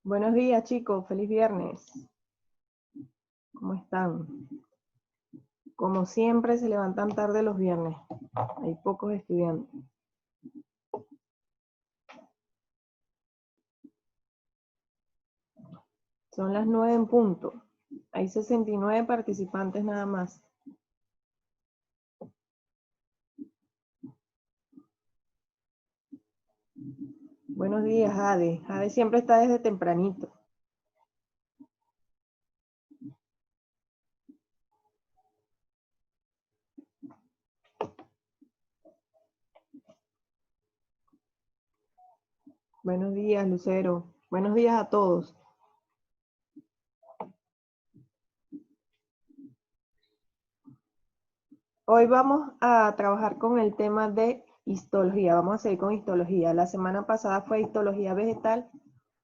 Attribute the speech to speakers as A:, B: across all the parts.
A: Buenos días, chicos. Feliz viernes. ¿Cómo están? Como siempre, se levantan tarde los viernes. Hay pocos estudiantes. Son las 9 en punto. Hay 69 participantes nada más. Buenos días, Jade. Jade siempre está desde tempranito. Buenos días, Lucero. Buenos días a todos. Hoy vamos a trabajar con el tema de histología. Vamos a seguir con histología. La semana pasada fue histología vegetal.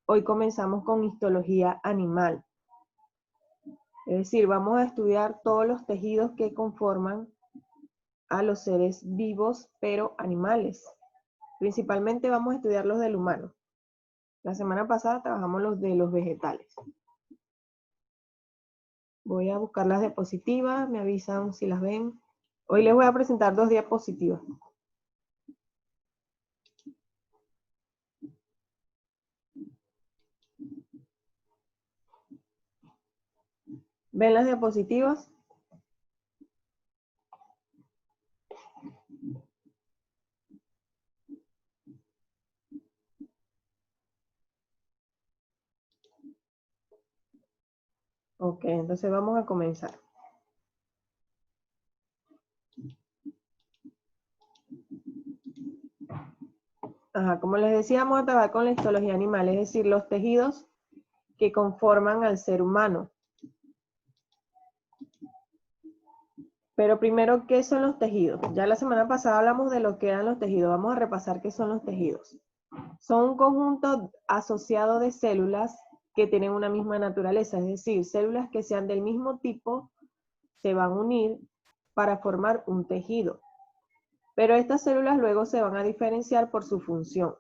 A: Hoy comenzamos con histología animal. Es decir, vamos a estudiar todos los tejidos que conforman a los seres vivos, pero animales. Principalmente vamos a estudiar los del humano. La semana pasada trabajamos los de los vegetales. Voy a buscar las diapositivas, me avisan si las ven. Hoy les voy a presentar 2 diapositivas. ¿Ven las diapositivas? Ok, entonces vamos a comenzar. Como les decía, vamos a trabajar con la histología animal, es decir, los tejidos que conforman al ser humano. Pero primero, ¿qué son los tejidos? Ya la semana pasada hablamos de lo que eran los tejidos. Vamos a repasar qué son los tejidos. Son un conjunto asociado de células que tienen una misma naturaleza, es decir, células que sean del mismo tipo se van a unir para formar un tejido. Pero estas células luego se van a diferenciar por su función.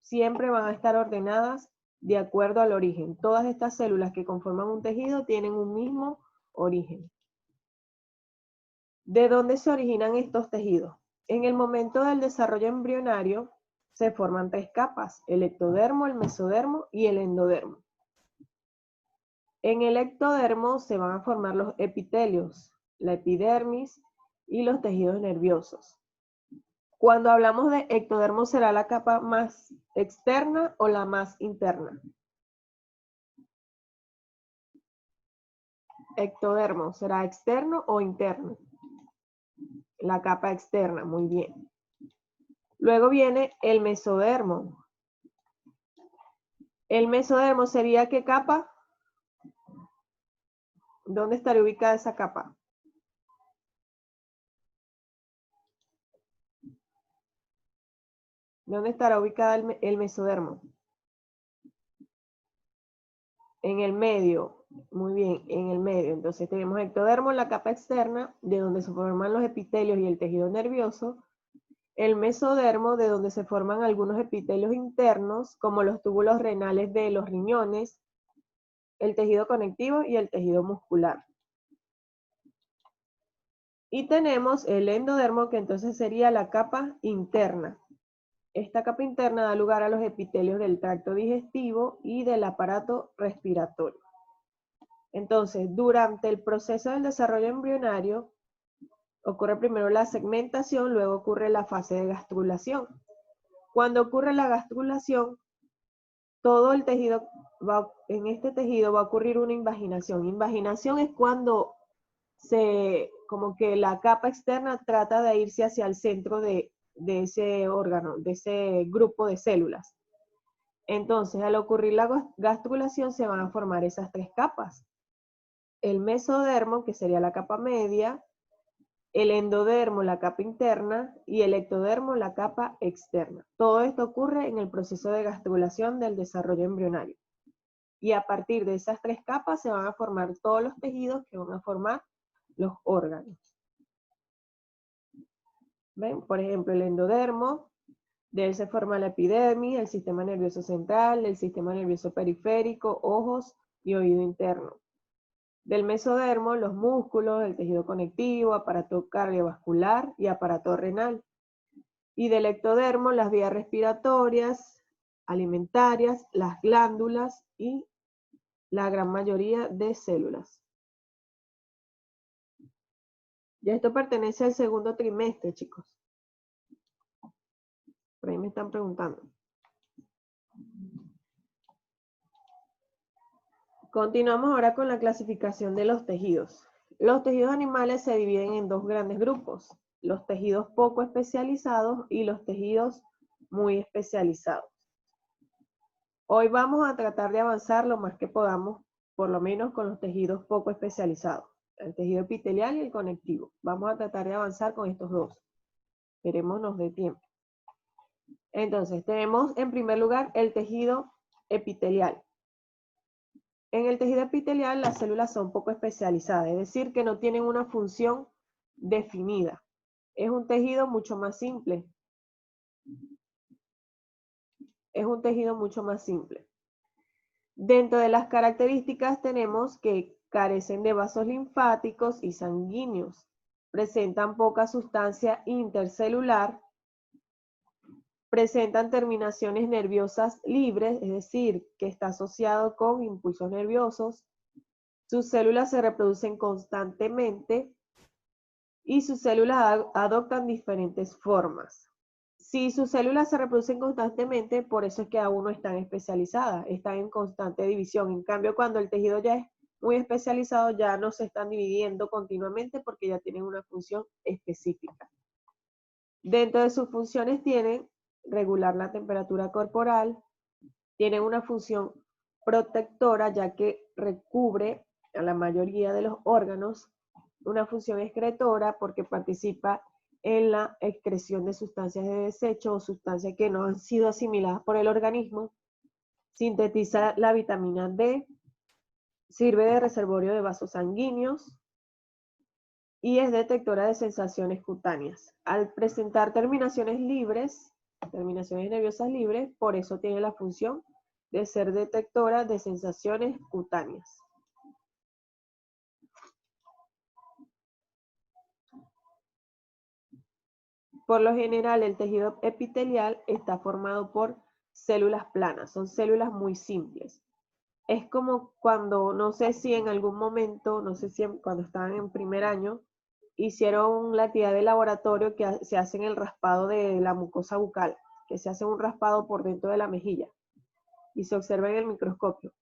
A: Siempre van a estar ordenadas de acuerdo al origen. Todas estas células que conforman un tejido tienen un mismo origen. ¿De dónde se originan estos tejidos? En el momento del desarrollo embrionario se forman 3 capas, el ectodermo, el mesodermo y el endodermo. En el ectodermo se van a formar los epitelios, la epidermis y los tejidos nerviosos. Cuando hablamos de ectodermo, ¿será la capa más externa o la más interna? Ectodermo, ¿será externo o interno? La capa externa, muy bien. Luego viene el mesodermo. ¿El mesodermo sería qué capa? ¿Dónde estaría ubicada esa capa? ¿Dónde estará ubicada el mesodermo? En el medio. Muy bien, en el medio. Entonces tenemos ectodermo en la capa externa, de donde se forman los epitelios y el tejido nervioso. El mesodermo, de donde se forman algunos epitelios internos, como los túbulos renales de los riñones, el tejido conectivo y el tejido muscular. Y tenemos el endodermo, que entonces sería la capa interna. Esta capa interna da lugar a los epitelios del tracto digestivo y del aparato respiratorio. Entonces, durante el proceso del desarrollo embrionario, ocurre primero la segmentación, luego ocurre la fase de gastrulación. Cuando ocurre la gastrulación, todo el tejido, en este tejido va a ocurrir una invaginación. Invaginación es cuando como que la capa externa trata de irse hacia el centro de ese órgano, de ese grupo de células. Entonces, al ocurrir la gastrulación, se van a formar esas 3 capas. El mesodermo, que sería la capa media, el endodermo, la capa interna, y el ectodermo, la capa externa. Todo esto ocurre en el proceso de gastrulación del desarrollo embrionario. Y a partir de esas 3 capas se van a formar todos los tejidos que van a formar los órganos. ¿Ven? Por ejemplo, el endodermo De él se forma la epidermis, el sistema nervioso central, el sistema nervioso periférico, ojos y oído interno. Del mesodermo, los músculos, el tejido conectivo, aparato cardiovascular y aparato renal. Y del ectodermo, las vías respiratorias, alimentarias, las glándulas y la gran mayoría de células. Ya esto pertenece al segundo trimestre, chicos. Por ahí me están preguntando. Continuamos ahora con la clasificación de los tejidos. Los tejidos animales se dividen en dos grandes grupos, los tejidos poco especializados y los tejidos muy especializados. Hoy vamos a tratar de avanzar lo más que podamos, por lo menos con los tejidos poco especializados, el tejido epitelial y el conectivo. Vamos a tratar de avanzar con estos dos. Esperémonos de tiempo. Entonces, tenemos en primer lugar el tejido epitelial. En el tejido epitelial las células son poco especializadas, es decir, que no tienen una función definida. Es un tejido mucho más simple. Es un tejido mucho más simple. Dentro de las características tenemos que carecen de vasos linfáticos y sanguíneos, presentan poca sustancia intercelular, presentan terminaciones nerviosas libres, es decir, que está asociado con impulsos nerviosos, sus células se reproducen constantemente y sus células adoptan diferentes formas. Si sus células se reproducen constantemente, por eso es que aún no están especializadas, están en constante división. En cambio, cuando el tejido ya es muy especializado, ya no se están dividiendo continuamente porque ya tienen una función específica. Dentro de sus funciones tienen regular la temperatura corporal, tienen una función protectora ya que recubre a la mayoría de los órganos, una función excretora porque participa en la excreción de sustancias de desecho o sustancias que no han sido asimiladas por el organismo, sintetiza la vitamina D, sirve de reservorio de vasos sanguíneos y es detectora de sensaciones cutáneas. Al presentar terminaciones nerviosas libres, por eso tiene la función de ser detectora de sensaciones cutáneas. Por lo general, el tejido epitelial está formado por células planas, son células muy simples. Es como cuando, no sé si en algún momento, no sé si cuando estaban en primer año, hicieron la actividad de laboratorio que se hace en el raspado de la mucosa bucal, que se hace un raspado por dentro de la mejilla y se observa en el microscopio.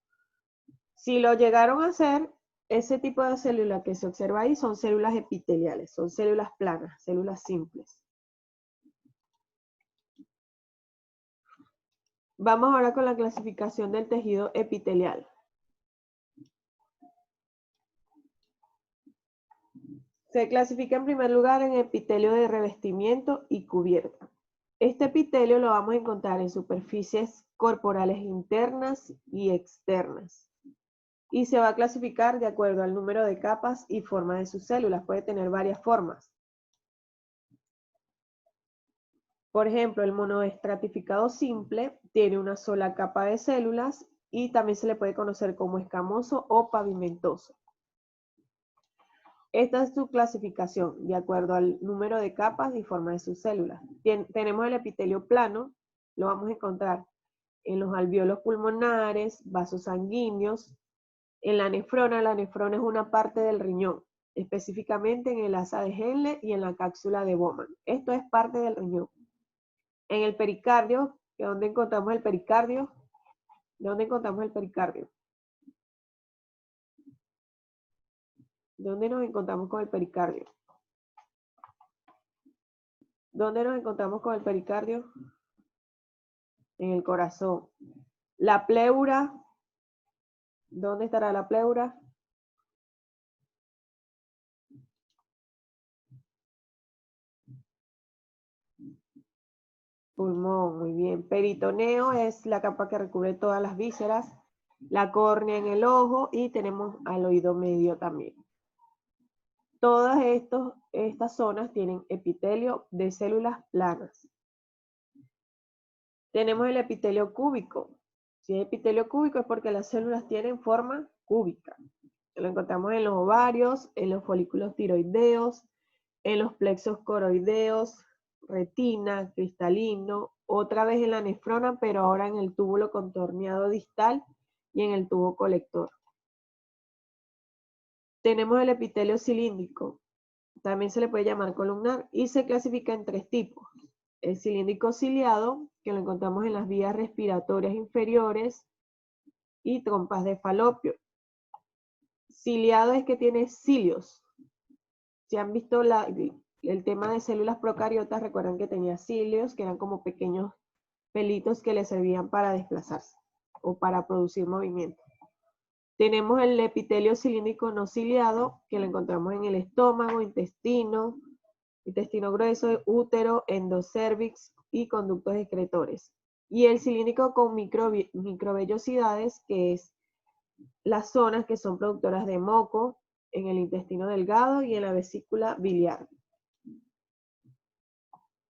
A: Si lo llegaron a hacer, ese tipo de célula que se observa ahí son células epiteliales, son células planas, células simples. Vamos ahora con la clasificación del tejido epitelial. Se clasifica en primer lugar en epitelio de revestimiento y cubierta. Este epitelio lo vamos a encontrar en superficies corporales internas y externas. Y se va a clasificar de acuerdo al número de capas y forma de sus células. Puede tener varias formas. Por ejemplo, el monoestratificado simple tiene una sola capa de células y también se le puede conocer como escamoso o pavimentoso. Esta es su clasificación, de acuerdo al número de capas y forma de sus células. Tenemos el epitelio plano, lo vamos a encontrar en los alvéolos pulmonares, vasos sanguíneos, en la nefrona es una parte del riñón, específicamente en el asa de Henle y en la cápsula de Bowman. Esto es parte del riñón. En el pericardio, ¿dónde encontramos el pericardio? ¿Dónde encontramos el pericardio? ¿Dónde nos encontramos con el pericardio? ¿Dónde nos encontramos con el pericardio? En el corazón. La pleura, ¿dónde estará la pleura? Pulmón, muy bien. Peritoneo es la capa que recubre todas las vísceras, la córnea en el ojo y tenemos al oído medio también. Todas estas zonas tienen epitelio de células planas. Tenemos el epitelio cúbico. Si es epitelio cúbico es porque las células tienen forma cúbica. Lo encontramos en los ovarios, en los folículos tiroideos, en los plexos coroideos, retina, cristalino, otra vez en la nefrona, pero ahora en el túbulo contorneado distal y en el tubo colector. Tenemos el epitelio cilíndrico, también se le puede llamar columnar, y se clasifica en 3 tipos. El cilíndrico ciliado, que lo encontramos en las vías respiratorias inferiores y trompas de falopio. Ciliado es que tiene cilios. Si han visto el tema de células procariotas, recuerdan que tenía cilios, que eran como pequeños pelitos que le servían para desplazarse o para producir movimiento. Tenemos el epitelio cilíndrico no ciliado, que lo encontramos en el estómago, intestino grueso, útero, endocervix y conductos excretores. Y el cilíndrico con microvellosidades, que es las zonas que son productoras de moco en el intestino delgado y en la vesícula biliar.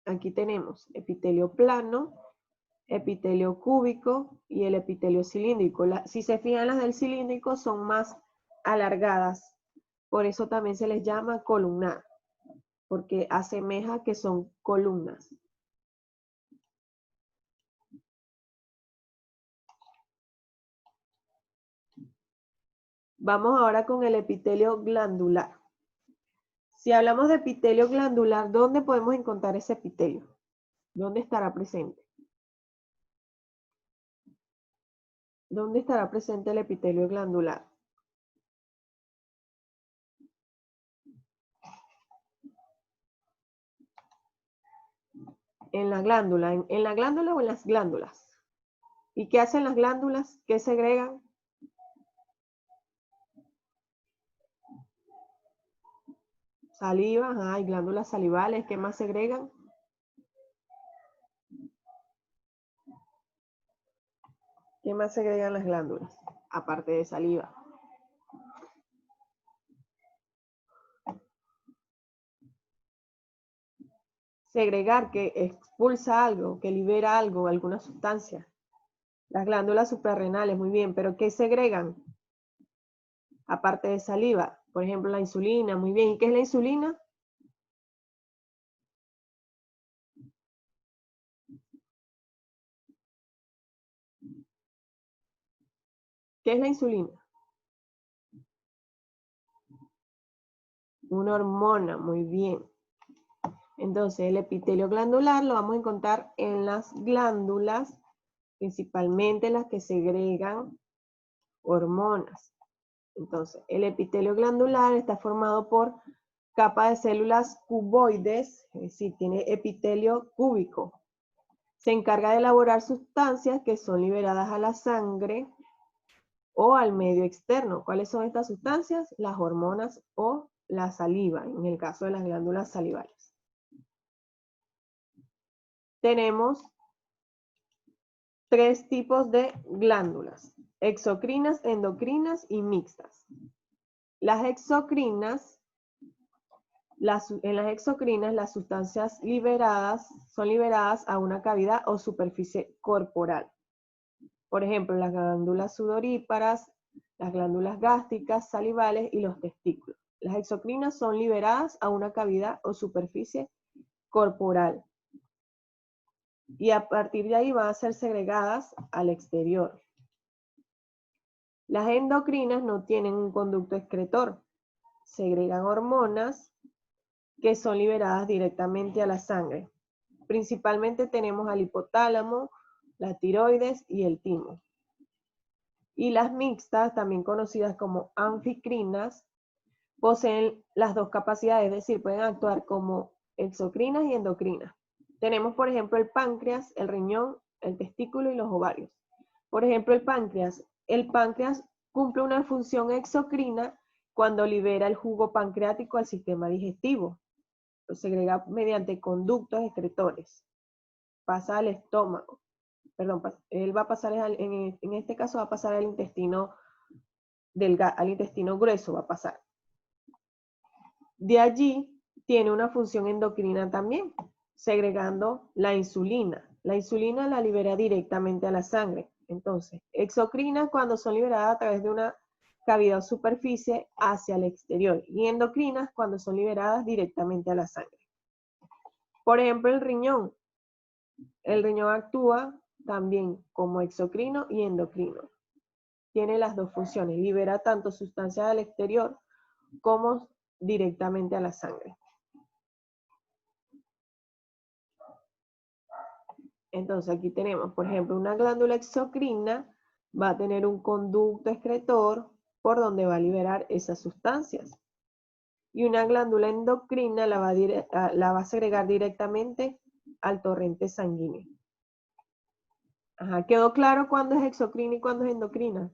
A: Aquí tenemos epitelio plano, epitelio cúbico y el epitelio cilíndrico. Si se fijan, las del cilíndrico son más alargadas, por eso también se les llama columnar, porque asemeja que son columnas. Vamos ahora con el epitelio glandular. Si hablamos de epitelio glandular, ¿dónde podemos encontrar ese epitelio? ¿Dónde estará presente? ¿Dónde estará presente el epitelio glandular? En la glándula, ¿en la glándula o en las glándulas? ¿Y qué hacen las glándulas? ¿Qué segregan? Saliva, hay glándulas salivales, ¿qué más segregan? ¿Qué más segregan las glándulas? Aparte de saliva. Segregar, que expulsa algo, que libera algo, alguna sustancia. Las glándulas suprarrenales, muy bien, pero ¿qué segregan? Aparte de saliva, por ejemplo, la insulina, muy bien. ¿Y qué es la insulina? ¿Qué es la insulina? Una hormona, muy bien. Entonces, el epitelio glandular lo vamos a encontrar en las glándulas, principalmente las que segregan hormonas. Entonces, el epitelio glandular está formado por capa de células cuboides, es decir, tiene epitelio cúbico. Se encarga de elaborar sustancias que son liberadas a la sangre o al medio externo. ¿Cuáles son estas sustancias? Las hormonas o la saliva, en el caso de las glándulas salivales. Tenemos 3 tipos de glándulas: exocrinas, endocrinas y mixtas. Las exocrinas, en las exocrinas las sustancias liberadas son liberadas a una cavidad o superficie corporal. Por ejemplo, las glándulas sudoríparas, las glándulas gástricas, salivales y los testículos. Las exocrinas son liberadas a una cavidad o superficie corporal. Y a partir de ahí van a ser segregadas al exterior. Las endocrinas no tienen un conducto excretor. Segregan hormonas que son liberadas directamente a la sangre. Principalmente tenemos al hipotálamo, la tiroides y el timo. Y las mixtas, también conocidas como anficrinas, poseen las dos capacidades, es decir, pueden actuar como exocrinas y endocrinas. Tenemos, por ejemplo, el páncreas, el riñón, el testículo y los ovarios. Por ejemplo, el páncreas. El páncreas cumple una función exocrina cuando libera el jugo pancreático al sistema digestivo. Lo segrega mediante conductos excretores. Pasa al estómago. Perdón, él va a pasar, en este caso va a pasar al intestino al intestino grueso, va a pasar. De allí tiene una función endocrina también, segregando la insulina. La insulina la libera directamente a la sangre. Entonces, exocrinas cuando son liberadas a través de una cavidad o superficie hacia el exterior. Y endocrinas cuando son liberadas directamente a la sangre. Por ejemplo, el riñón. El riñón actúa también como exocrino y endocrino. Tiene las dos funciones. Libera tanto sustancias al exterior como directamente a la sangre. Entonces aquí tenemos, por ejemplo, una glándula exocrina va a tener un conducto excretor por donde va a liberar esas sustancias. Y una glándula endocrina la va a segregar directamente al torrente sanguíneo. Ajá, ¿quedó claro cuándo es exocrina y cuándo es endocrina?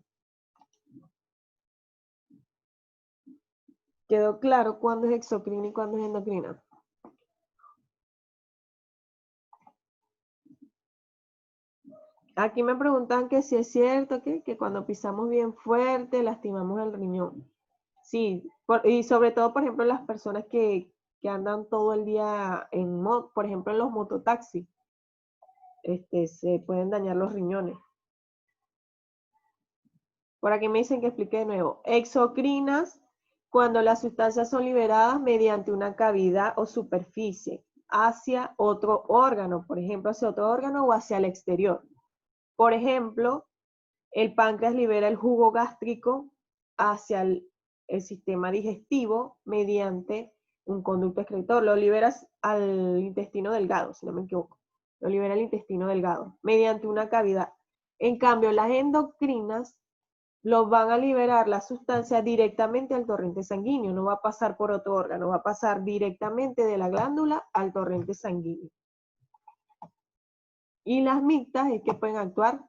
A: ¿Quedó claro cuándo es exocrina y cuándo es endocrina? Aquí me preguntan que si es cierto que cuando pisamos bien fuerte lastimamos el riñón. Sí, y sobre todo, por ejemplo, las personas que andan todo el día por ejemplo, en los mototaxis, se pueden dañar los riñones. Por aquí me dicen que explique de nuevo. Exocrinas, cuando las sustancias son liberadas mediante una cavidad o superficie hacia otro órgano, por ejemplo, hacia otro órgano o hacia el exterior. Por ejemplo, el páncreas libera el jugo gástrico hacia el sistema digestivo mediante un conducto excretor. Lo liberas al intestino delgado, si no me equivoco. Lo libera el intestino delgado mediante una cavidad. En cambio, las endocrinas lo van a liberar la sustancia directamente al torrente sanguíneo. No va a pasar por otro órgano, va a pasar directamente de la glándula al torrente sanguíneo. Y las mixtas es que pueden actuar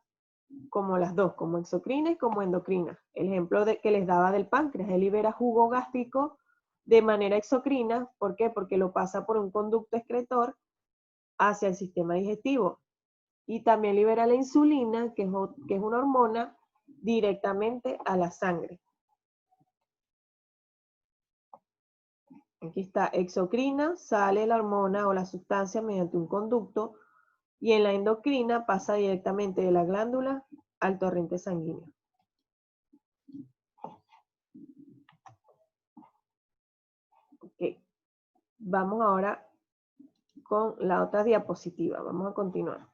A: como las dos, como exocrina y como endocrina. El ejemplo que les daba del páncreas, él libera jugo gástrico de manera exocrina. ¿Por qué? Porque lo pasa por un conducto excretor hacia el sistema digestivo. Y también libera la insulina, que es una hormona, directamente a la sangre. Aquí está, exocrina, sale la hormona o la sustancia mediante un conducto, y en la endocrina pasa directamente de la glándula al torrente sanguíneo. Ok, vamos ahora con la otra diapositiva. Vamos a continuar.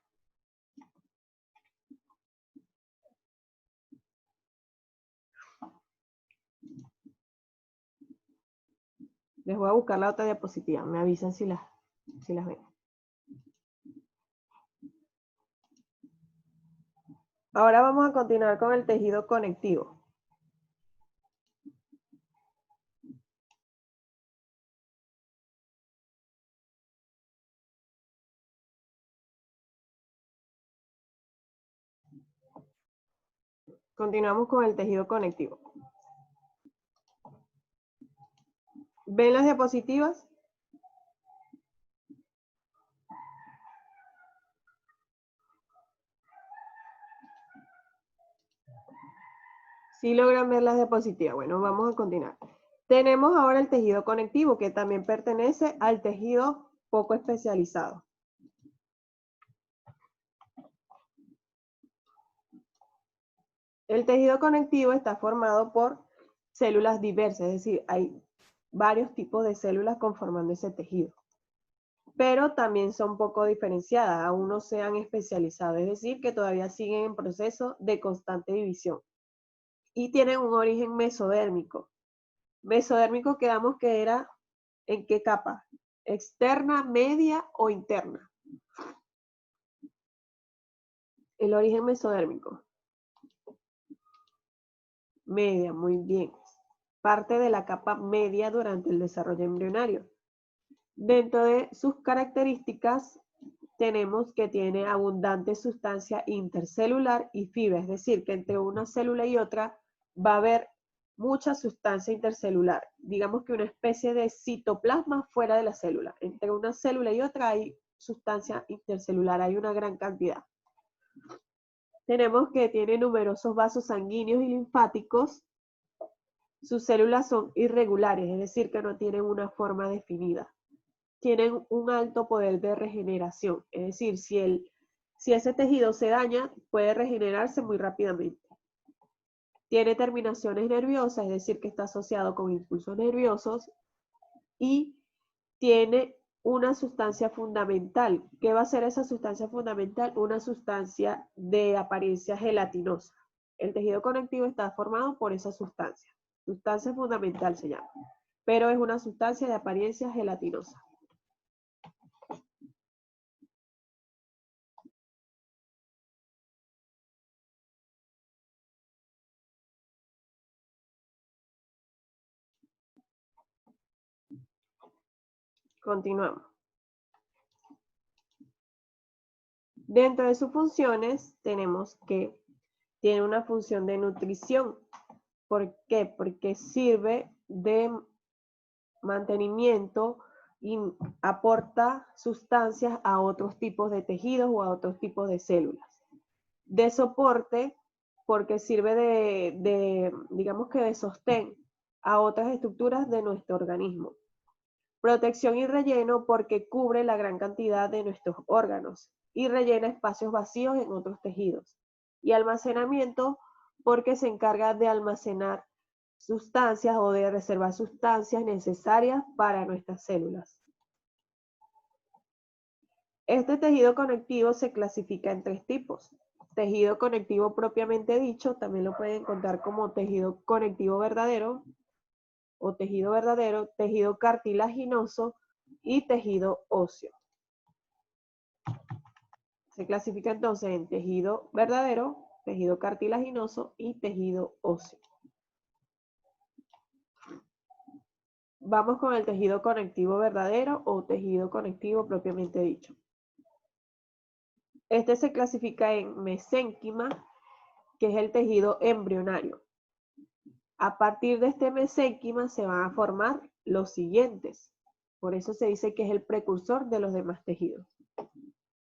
A: Les voy a buscar la otra diapositiva. Me avisan si las ven. Ahora vamos a continuar con el tejido conectivo. Continuamos con el tejido conectivo. ¿Ven las diapositivas? ¿Sí logran ver las diapositivas? Bueno, vamos a continuar. Tenemos ahora el tejido conectivo, que también pertenece al tejido poco especializado. El tejido conectivo está formado por células diversas, es decir, hay varios tipos de células conformando ese tejido. Pero también son poco diferenciadas, aún no se han especializado, es decir, que todavía siguen en proceso de constante división. Y tienen un origen mesodérmico. Mesodérmico quedamos que era, ¿en qué capa? ¿Externa, media o interna? El origen mesodérmico. Media, muy bien. Parte de la capa media durante el desarrollo embrionario. Dentro de sus características tenemos que tiene abundante sustancia intercelular y fibra, es decir, que entre una célula y otra va a haber mucha sustancia intercelular. Digamos que una especie de citoplasma fuera de la célula. Entre una célula y otra hay sustancia intercelular, hay una gran cantidad. Tenemos que tiene numerosos vasos sanguíneos y linfáticos. Sus células son irregulares, es decir, que no tienen una forma definida. Tienen un alto poder de regeneración, es decir, si Si ese tejido se daña, puede regenerarse muy rápidamente. Tiene terminaciones nerviosas, es decir, que está asociado con impulsos nerviosos, y tiene una sustancia fundamental. ¿Qué va a ser esa sustancia fundamental? Una sustancia de apariencia gelatinosa. El tejido conectivo está formado por esa sustancia. Sustancia fundamental se llama, pero es una sustancia de apariencia gelatinosa. Continuamos. Dentro de sus funciones tenemos que tiene una función de nutrición. ¿Por qué? Porque sirve de mantenimiento y aporta sustancias a otros tipos de tejidos o a otros tipos de células. De soporte, porque sirve digamos que de sostén a otras estructuras de nuestro organismo. Protección y relleno, porque cubre la gran cantidad de nuestros órganos y rellena espacios vacíos en otros tejidos. Y almacenamiento, porque se encarga de almacenar sustancias o de reservar sustancias necesarias para nuestras células. Este tejido conectivo se clasifica en 3 tipos. Tejido conectivo propiamente dicho, también lo pueden encontrar como tejido conectivo verdadero o tejido verdadero, tejido cartilaginoso y tejido óseo. Se clasifica entonces en tejido verdadero, tejido cartilaginoso y tejido óseo. Vamos con el tejido conectivo verdadero o tejido conectivo propiamente dicho. Este se clasifica en mesénquima, que es el tejido embrionario. A partir de este mesénquima se van a formar los siguientes. Por eso se dice que es el precursor de los demás tejidos.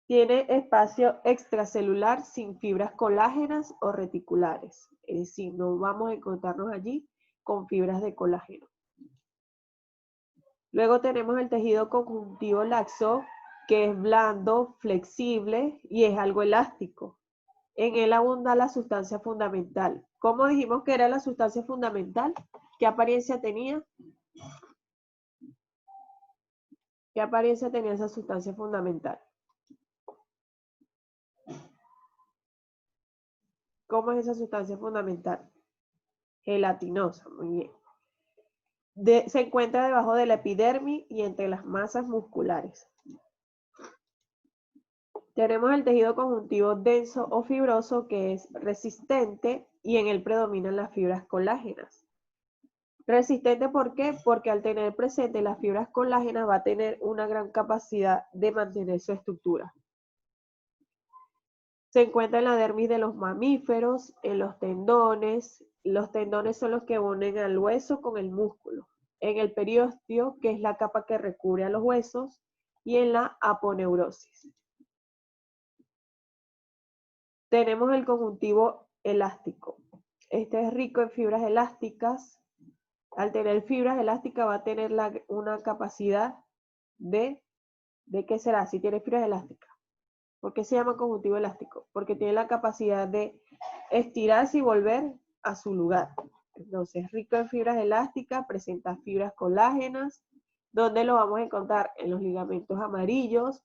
A: Tiene espacio extracelular sin fibras colágenas o reticulares. Es decir, no vamos a encontrarnos allí con fibras de colágeno. Luego tenemos el tejido conjuntivo laxo, que es blando, flexible y es algo elástico. En él abunda la sustancia fundamental. ¿Cómo dijimos que era la sustancia fundamental? ¿Qué apariencia tenía? ¿Qué apariencia tenía esa sustancia fundamental? ¿Cómo es esa sustancia fundamental? Gelatinosa, muy bien. Se encuentra debajo de la epidermis y entre las masas musculares. Tenemos el tejido conjuntivo denso o fibroso, que es resistente y en él predominan las fibras colágenas. Resistente, ¿por qué? Porque al tener presente las fibras colágenas va a tener una gran capacidad de mantener su estructura. Se encuentra en la dermis de los mamíferos, en los tendones. Los tendones son los que unen al hueso con el músculo. En el periósteo, que es la capa que recubre a los huesos, y en la aponeurosis. Tenemos el conjuntivo elástico. Este es rico en fibras elásticas. Al tener fibras elásticas va a tener una capacidad ¿de qué será? Si tiene fibras elásticas. ¿Por qué se llama conjuntivo elástico? Porque tiene la capacidad de estirarse y volver a su lugar. Entonces, rico en fibras elásticas, presenta fibras colágenas. ¿Dónde lo vamos a encontrar? En los ligamentos amarillos,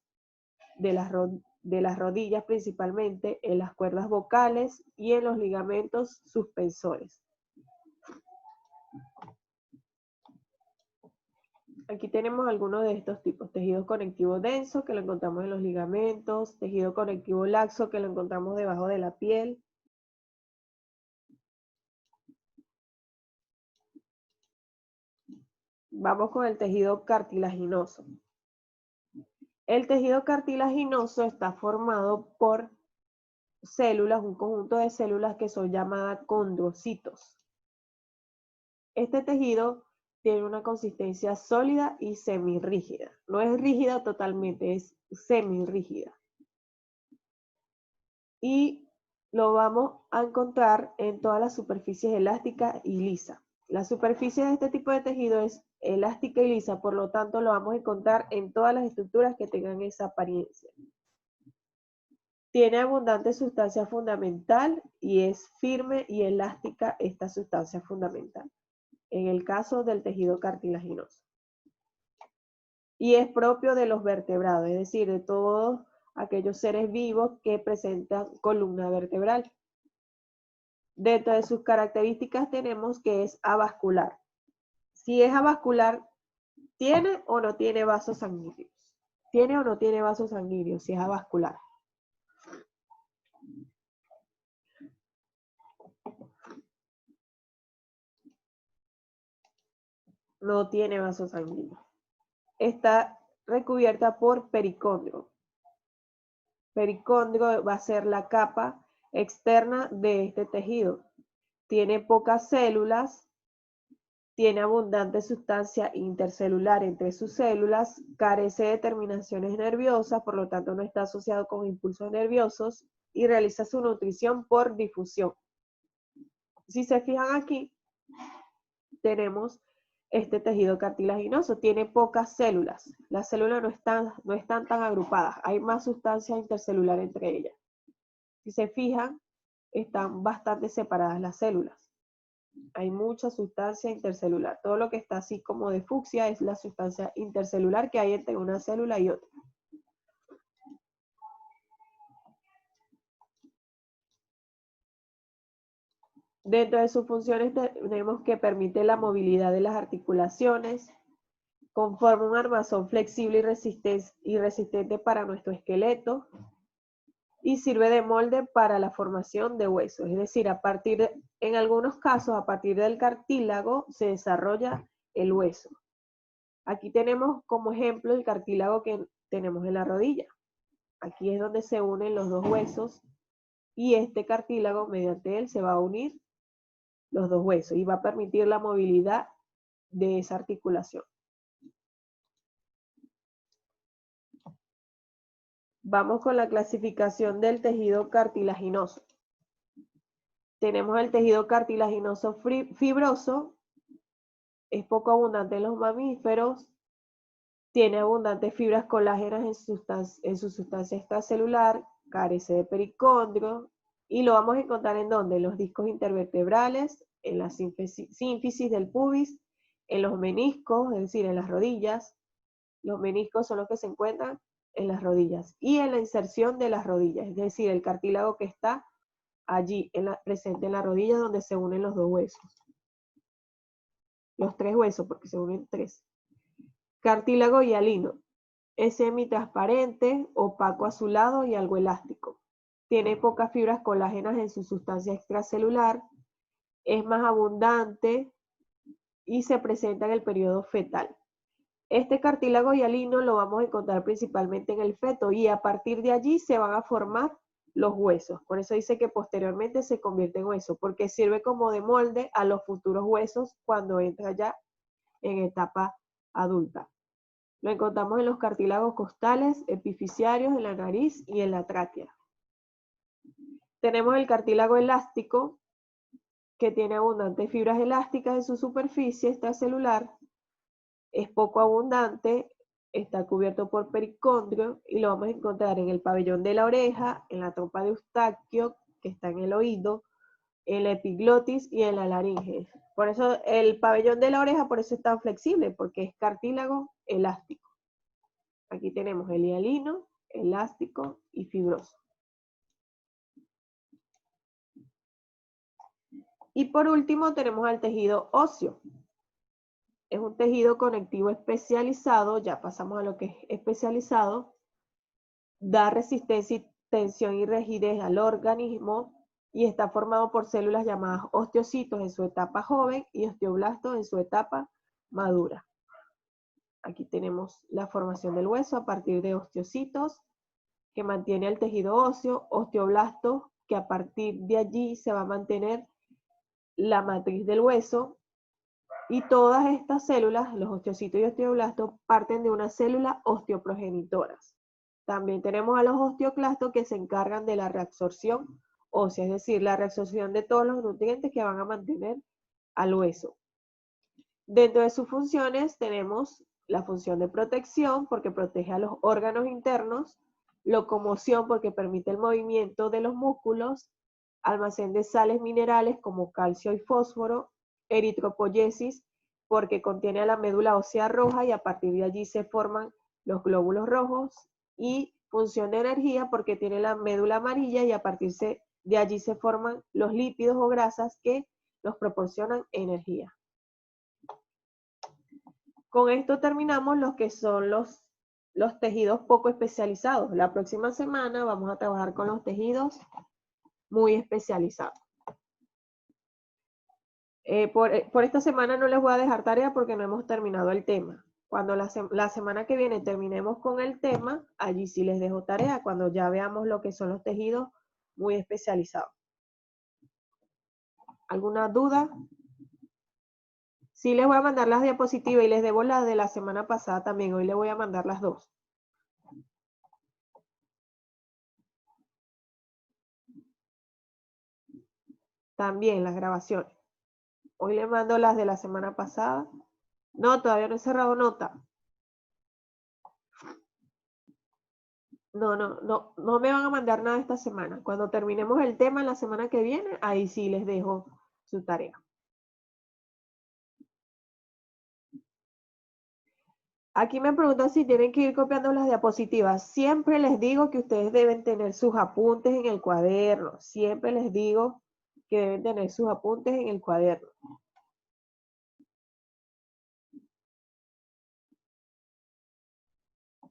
A: de las rodillas principalmente, en las cuerdas vocales y en los ligamentos suspensores. Aquí tenemos algunos de estos tipos. Tejido conectivo denso, que lo encontramos en los ligamentos. Tejido conectivo laxo, que lo encontramos debajo de la piel. Vamos con el tejido cartilaginoso. El tejido cartilaginoso está formado por células, un conjunto de células que son llamadas condrocitos. Este tejido tiene una consistencia sólida y semirrígida. No es rígida totalmente, es semirrígida. Y lo vamos a encontrar en todas las superficies elásticas y lisas. La superficie de este tipo de tejido es elástica y lisa, por lo tanto lo vamos a encontrar en todas las estructuras que tengan esa apariencia. Tiene abundante sustancia fundamental y es firme y elástica esta sustancia fundamental, en el caso del tejido cartilaginoso. Y es propio de los vertebrados, es decir, de todos aquellos seres vivos que presentan columna vertebral. Dentro de sus características tenemos que es avascular. Si es avascular, ¿tiene o no tiene vasos sanguíneos? ¿Tiene o no tiene vasos sanguíneos si es avascular? No tiene vasos sanguíneos. Está recubierta por pericondrio. Pericondrio va a ser la capa externa de este tejido. Tiene pocas células, tiene abundante sustancia intercelular entre sus células, carece de terminaciones nerviosas, por lo tanto no está asociado con impulsos nerviosos y realiza su nutrición por difusión. Si se fijan aquí, tenemos este tejido cartilaginoso, tiene pocas células. Las células no están tan agrupadas, hay más sustancia intercelular entre ellas. Si se fijan, están bastante separadas las células. Hay mucha sustancia intercelular. Todo lo que está así como de fucsia es la sustancia intercelular que hay entre una célula y otra. Dentro de sus funciones tenemos que permite la movilidad de las articulaciones, conforma un armazón flexible y resistente para nuestro esqueleto, y sirve de molde para la formación de huesos. Es decir, en algunos casos, a partir del cartílago se desarrolla el hueso. Aquí tenemos como ejemplo el cartílago que tenemos en la rodilla. Aquí es donde se unen los dos huesos y este cartílago, mediante él, se va a unir los dos huesos y va a permitir la movilidad de esa articulación. Vamos con la clasificación del tejido cartilaginoso. Tenemos el tejido cartilaginoso fibroso, es poco abundante en los mamíferos, tiene abundantes fibras colágenas en su sustancia extracelular, carece de pericondrio, y lo vamos a encontrar ¿en dónde? En los discos intervertebrales, en la sínfisis del pubis, en los meniscos, es decir, en las rodillas. Los meniscos son los que se encuentran en las rodillas, y en la inserción de las rodillas, es decir, el cartílago que está allí, presente en la rodilla, donde se unen los dos huesos. Los tres huesos, porque se unen tres. Cartílago hialino. Es semitransparente, opaco azulado y algo elástico. Tiene pocas fibras colágenas en su sustancia extracelular. Es más abundante y se presenta en el periodo fetal. Este cartílago hialino lo vamos a encontrar principalmente en el feto y a partir de allí se van a formar los huesos. Por eso dice que posteriormente se convierte en hueso, porque sirve como de molde a los futuros huesos cuando entra ya en etapa adulta. Lo encontramos en los cartílagos costales, epifisiarios, en la nariz y en la tráquea. Tenemos el cartílago elástico, que tiene abundantes fibras elásticas en su superficie extracelular, es poco abundante, está cubierto por pericondrio y lo vamos a encontrar en el pabellón de la oreja, en la trompa de Eustaquio, que está en el oído, en la epiglotis y en la laringe. Por eso el pabellón de la oreja, por eso es tan flexible, porque es cartílago elástico. Aquí tenemos el hialino, elástico y fibroso. Y por último tenemos al tejido óseo. Es un tejido conectivo especializado, ya pasamos a lo que es especializado, da resistencia, tensión y rigidez al organismo y está formado por células llamadas osteocitos en su etapa joven y osteoblastos en su etapa madura. Aquí tenemos la formación del hueso a partir de osteocitos, que mantiene el tejido óseo, osteoblastos, que a partir de allí se va a mantener la matriz del hueso, y todas estas células, los osteocitos y osteoblastos, parten de una célula osteoprogenitoras. También tenemos a los osteoclastos que se encargan de la reabsorción ósea, es decir, la reabsorción de todos los nutrientes que van a mantener al hueso. Dentro de sus funciones tenemos la función de protección, porque protege a los órganos internos, locomoción porque permite el movimiento de los músculos, almacén de sales minerales como calcio y fósforo, eritropoyesis porque contiene a la médula ósea roja y a partir de allí se forman los glóbulos rojos, y función de energía porque tiene la médula amarilla y a partir de allí se forman los lípidos o grasas que nos proporcionan energía. Con esto terminamos lo que son los tejidos poco especializados. La próxima semana vamos a trabajar con los tejidos muy especializados. Por esta semana no les voy a dejar tarea porque no hemos terminado el tema. Cuando la semana que viene terminemos con el tema, allí sí les dejo tarea, cuando ya veamos lo que son los tejidos muy especializados. ¿Alguna duda? Sí les voy a mandar las diapositivas y les debo las de la semana pasada también. Hoy les voy a mandar las dos. También las grabaciones. Hoy les mando las de la semana pasada. No, todavía no he cerrado nota. No me van a mandar nada esta semana. Cuando terminemos el tema la semana que viene, ahí sí les dejo su tarea. Aquí me preguntan si tienen que ir copiando las diapositivas. Siempre les digo que ustedes deben tener sus apuntes en el cuaderno. Siempre les digo que deben tener sus apuntes en el cuaderno.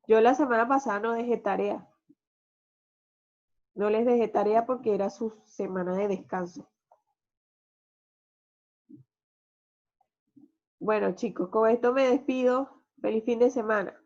A: Yo la semana pasada no dejé tarea. No les dejé tarea porque era su semana de descanso. Bueno, chicos, con esto me despido. Feliz fin de semana.